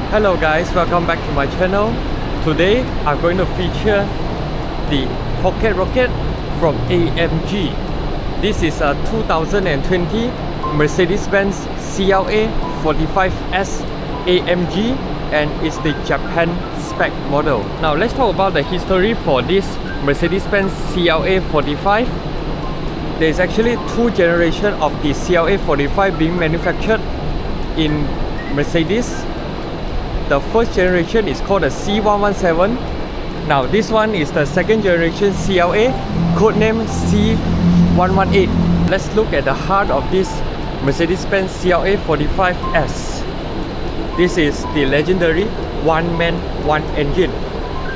Hello guys, welcome back to my channel. Today I'm going to feature the Pocket Rocket from AMG. This is a 2020 Mercedes-Benz CLA45s AMG and it's the Japan spec model. Now let's talk about the history for this Mercedes-Benz CLA45. There's actually two generations of the CLA45 being manufactured in Mercedes. The first generation is called the C117. Now this one is the second generation CLA, codename C118. Let's look at the heart of this Mercedes-Benz CLA45s. This is the legendary one-man, one engine.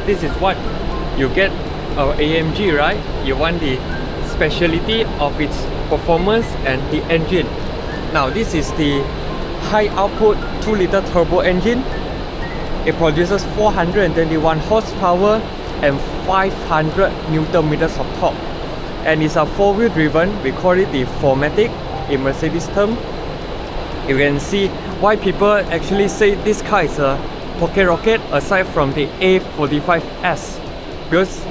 This is what you get our AMG, right? You want the speciality of its performance and the engine. Now this is the high output 2-liter turbo engine. It produces 421 horsepower and 500 Newton meters of torque. And it's a 4-wheel driven. We call it the 4matic in Mercedes term. You can see why people actually say this car is a pocket rocket aside from the A45s. Because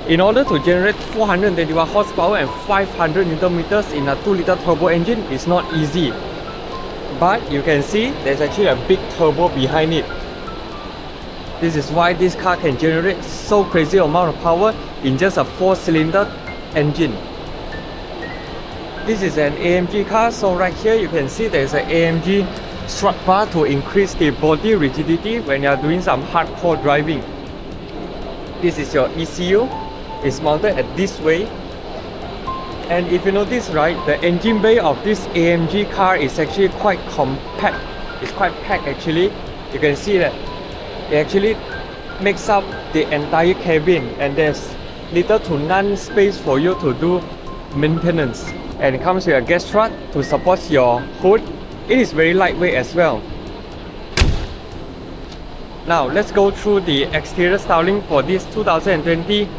in order to generate 421 horsepower and 500 Newton meters in a 2-liter turbo engine, it's not easy. But you can see there's actually a big turbo behind it. This is why this car can generate so crazy amount of power in just a 4-cylinder engine. This is an AMG car, so right here you can see there's an AMG strut bar to increase the body rigidity when you are doing some hardcore driving. This is your ECU. It's mounted at this way. And if you notice, right, the engine bay of this AMG car is actually quite compact. It's quite packed actually. You can see that it actually makes up the entire cabin and there's little to none space for you to do maintenance. And it comes with a gas strut to support your hood. It is very lightweight as well. Now let's go through the exterior styling for this 2020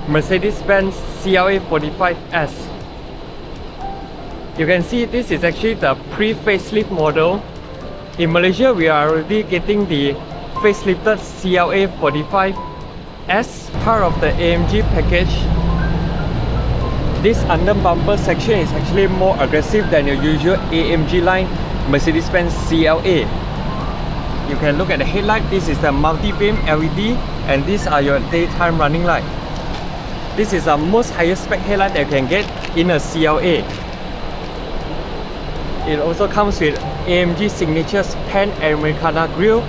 Mercedes-Benz CLA45s. You can see this is actually the pre-facelift model. In Malaysia, we are already getting the facelifted CLA45s, part of the AMG package. This under bumper section is actually more aggressive than your usual AMG line Mercedes-Benz CLA. You can look at the headlight. This is the multi-beam LED and these are your daytime running light. This is the most highest spec headlight that you can get in a CLA. It also comes with AMG Signature's Pan Americana grille.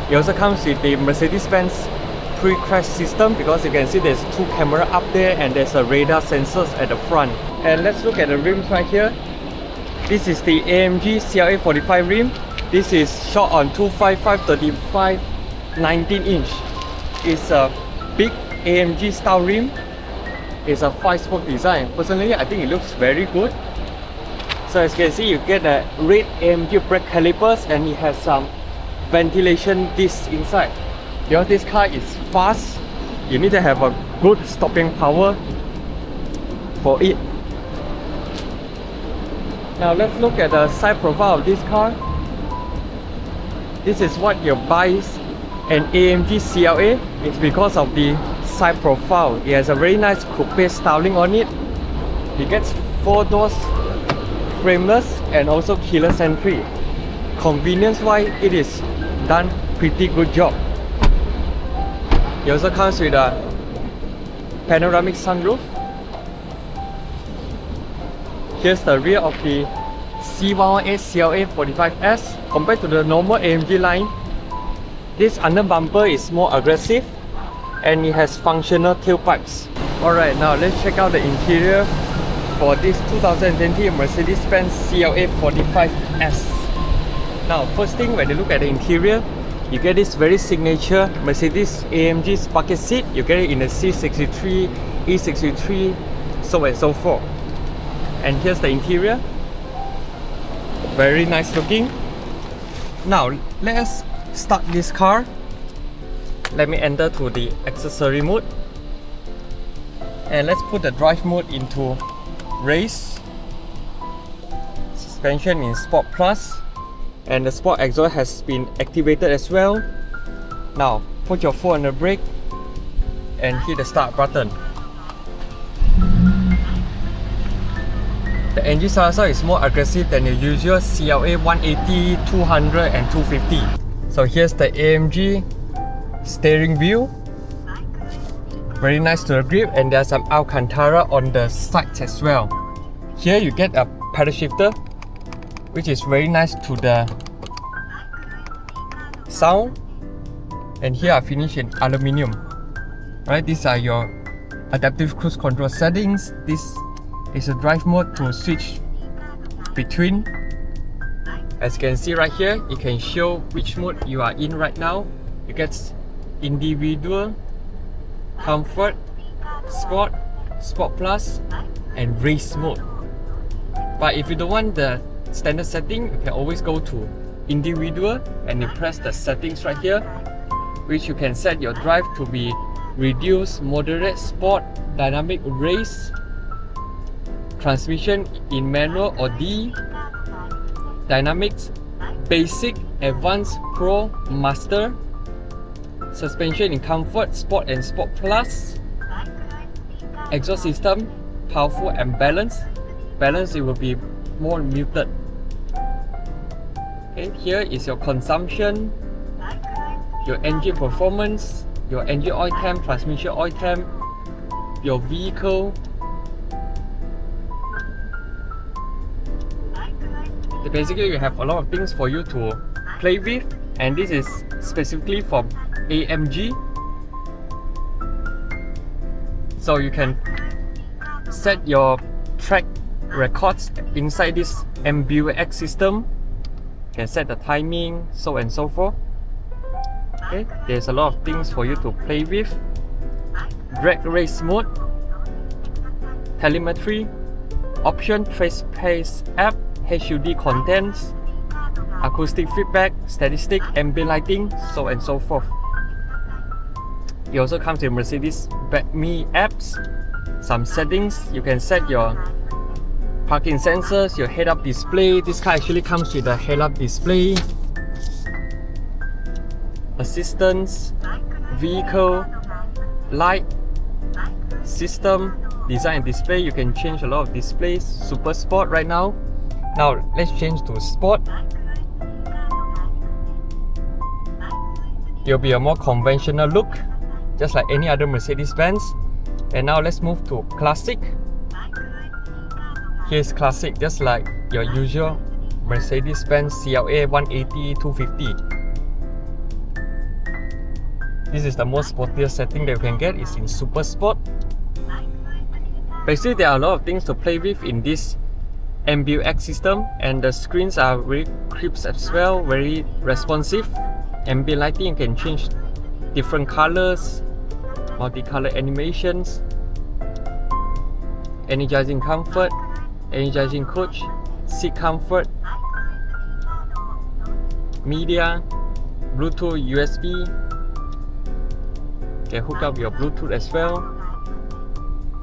It also comes with the Mercedes-Benz pre-crash system because you can see there's two cameras up there and there's a radar sensors at the front. And let's look at the rims right here. This is the AMG CLA45 rim. This is shot on 255/35 19-inch. It's a big AMG style rim. It's a 5-spoke design. Personally, I think it looks very good. So as you can see, you get a red AMG brake calipers and it has some ventilation discs inside. Because this car is fast, you need to have a good stopping power for it. Now let's look at the side profile of this car. This is what you buy an AMG CLA. It's because of the side profile. It has a very nice coupe styling on it. It gets 4 doors, frameless and also keyless entry. Convenience wise, it is done pretty good job. It also comes with a panoramic sunroof. Here's the rear of the C118 CLA45s. Compared to the normal AMG line, this under bumper is more aggressive and it has functional tailpipes. Alright, now let's check out the interior for this 2020 Mercedes-Benz CLA45s. Now first thing, when you look at the interior, you get this very signature Mercedes AMG bucket seat. You get it in the C63, E63, so and so forth. And here's the interior. Very nice looking. Now let us start this car. Let me enter to the accessory mode. And let's put the drive mode into race. Suspension in Sport Plus. And the sport exhaust has been activated as well. Now put your foot on the brake and hit the start button. The engine sound is more aggressive than the usual CLA 180, 200 and 250. So here's the AMG steering wheel. Very nice to the grip, and there's some Alcantara on the sides as well. Here you get a paddle shifter, which is very nice to the sound. And here I finished in aluminium. Right, these are your adaptive cruise control settings. This is a drive mode to switch between. As you can see right here, you can show which mode you are in right now. You get individual, comfort, sport, sport plus and race mode. But if you don't want the standard setting, you can always go to individual and you press the settings right here, which you can set your drive to be reduce, moderate, sport, dynamic, race, transmission in manual or D, dynamics, basic, advanced, pro, master, suspension in comfort, sport and sport plus, exhaust system, powerful and balanced. Balance, it will be more muted. Okay, here is your consumption, your engine performance, your engine oil temp, transmission oil temp, your vehicle. Basically, you have a lot of things for you to play with, and this is specifically for AMG. So you can set your track records inside this MBUX system. You can set the timing, so and so forth. Okay, there's a lot of things for you to play with. Drag race mode, telemetry, option, trace pace app, HUD contents, acoustic feedback, statistic, ambient lighting, so and so forth. It also comes with Mercedes Me apps, some settings. You can set your parking sensors, your head-up display. This car actually comes with a head-up display, assistance, vehicle, light, system, design and display. You can change a lot of displays. Super Sport right now. Now let's change to Sport. It'll be a more conventional look, just like any other Mercedes-Benz. And now let's move to Classic. Here's Classic, just like your usual Mercedes-Benz CLA 180, 250. This is the most sportier setting that you can get, is in Super Sport. Basically, there are a lot of things to play with in this MBUX system, and the screens are very crisp as well, very responsive. Ambient lighting, you can change different colors, multicolor animations, energizing comfort, energizing coach, seat comfort, media, Bluetooth, USB. You can hook up your Bluetooth as well.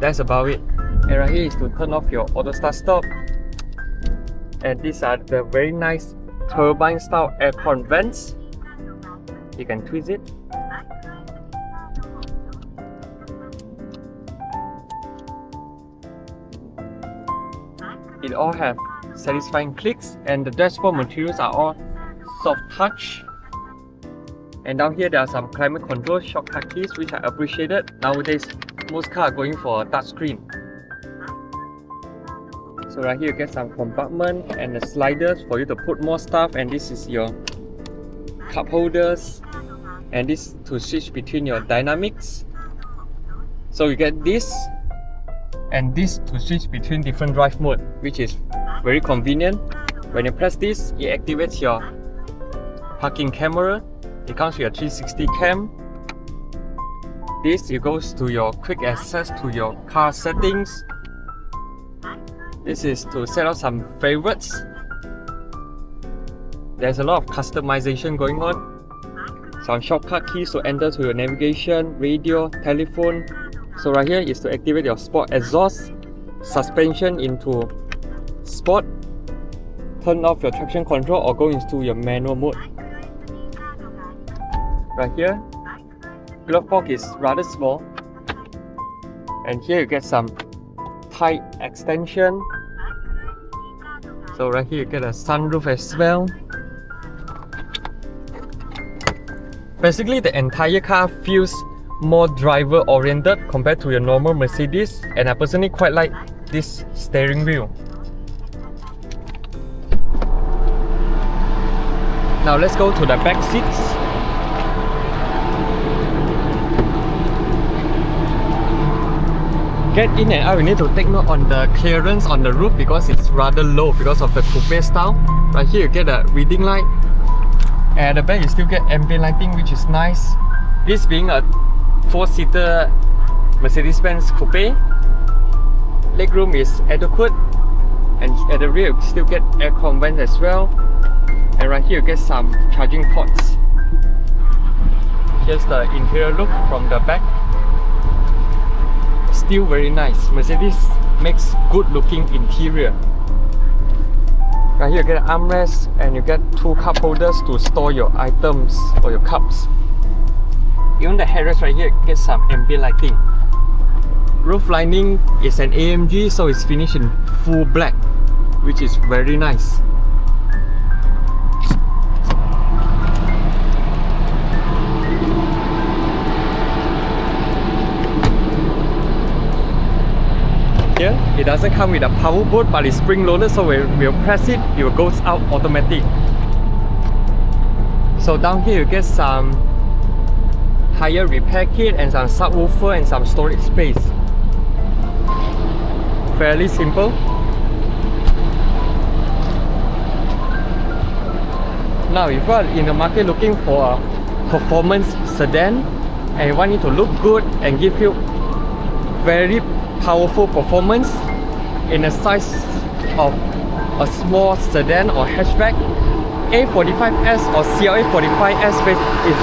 That's about it. And right here is to turn off your auto start stop. And these are the very nice turbine style aircon vents. You can twist it. It all have satisfying clicks, and the dashboard materials are all soft touch. And down here there are some climate control shortcut keys, which I appreciated. Nowadays most cars are going for a touch screen. So right here you get some compartment and the sliders for you to put more stuff, and this is your cup holders, and this to switch between your dynamics. So you get this and this to switch between different drive mode, which is very convenient. When you press this, it activates your parking camera. It comes with a 360 cam. This, it goes to your quick access to your car settings. This is to set up some favorites. There's a lot of customization going on. Some shortcut keys to enter to your navigation, radio, telephone. So right here is to activate your sport exhaust, suspension into sport, turn off your traction control or go into your manual mode. Right here, glove box is rather small, and here you get some tight extension. So right here you get a sunroof as well. Basically the entire car feels more driver oriented compared to your normal Mercedes, and I personally quite like this steering wheel. Now let's go to the back seats. Get in and out, you need to take note on the clearance on the roof because it's rather low because of the coupe style. Right here you get a reading light. At the back you still get ambient lighting, which is nice. This being a 4-seater Mercedes-Benz coupe, legroom is adequate, and at the rear you still get aircon vent as well. And right here you get some charging ports. Here's the interior look from the back. Still very nice. Mercedes makes good looking interior. Right here you get an armrest and you get 2 cup holders to store your items or your cups. Even the headrest right here gets some ambient lighting. Roof lining is an AMG, so it's finished in full black, which is very nice. Here, it doesn't come with a power boot, but it's spring loaded, so we'll press it, it goes out automatic. So down here you get some tire repair kit and some subwoofer and some storage space. Fairly simple. Now if you are in the market looking for a performance sedan and you want it to look good and give you very powerful performance in the size of a small sedan or hatchback, A45s or CLA45s is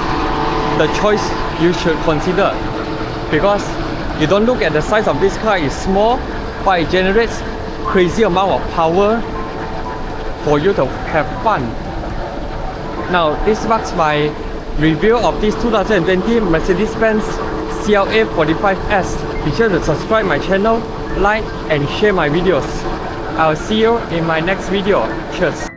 the choice you should consider, because you don't look at the size of this car, it's small, but it generates crazy amount of power for you to have fun. Now this marks my review of this 2020 Mercedes-Benz CLA45s. Be sure to subscribe my channel, like and share my videos. I'll see you in my next video. Cheers!